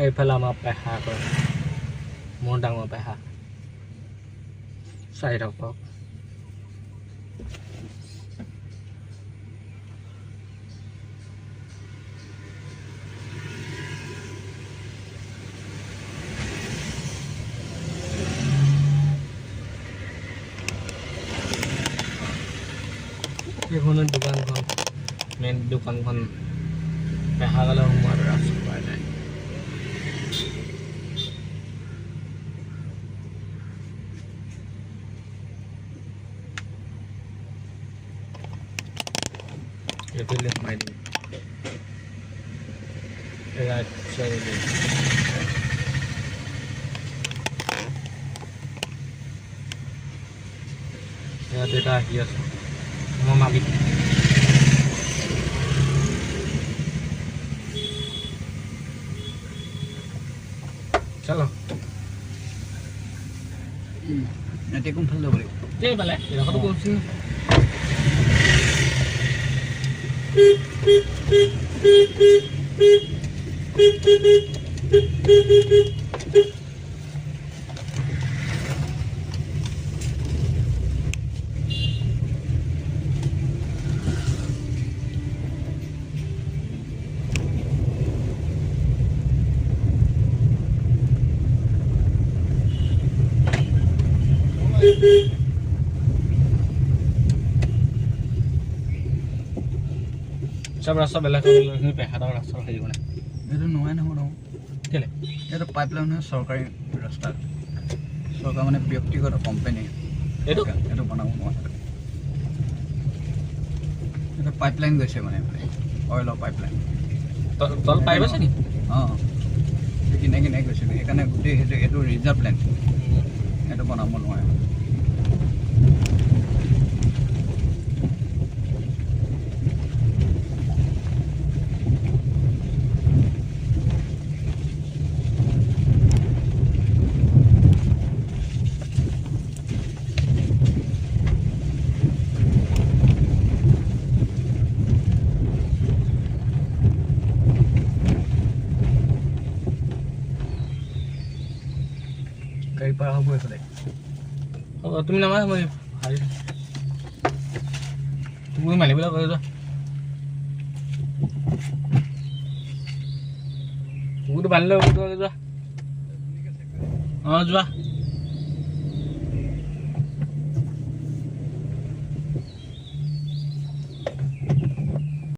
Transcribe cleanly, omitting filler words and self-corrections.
এইফালে আমাৰ পেহা কৰে মোৰ ডাঙৰ পেহা 4 টকা এইখনৰ দোকানখন মেইন দোকানখন পেহা গ'লে সোমোৱাৰ ৰাস্তা পাই যায় এইফালে সোমাই দিম ইয়াত এটা আহি আছে আমার মালিক চলো এটা কোন ফেলে বলে কে বলে এরকম বলছি सब रास्ता बेला पेहार रास्ता हेरी बना ये नए ना केले ये पाइपलाइन सरकारी रास्ता सरकार माने व्यक्तिगत कोम्पानी ये बनाब ना पाइपलाइन गई माने ऑयल पाइपलाइन तल पाइप আছে নি किने किने गई সেইকাৰণে গোটেই এইটো ৰিজাৰ্ভ লেণ্ড এইটো বনাব নোৱাৰে গাড়ী পাৰ হ'ব এইফালে তুমি নামা মই হাৰি তুমি মালিবলৈ কৈ যোৱা কুকুৰটো বান্ধি লৈ যোৱা যোৱা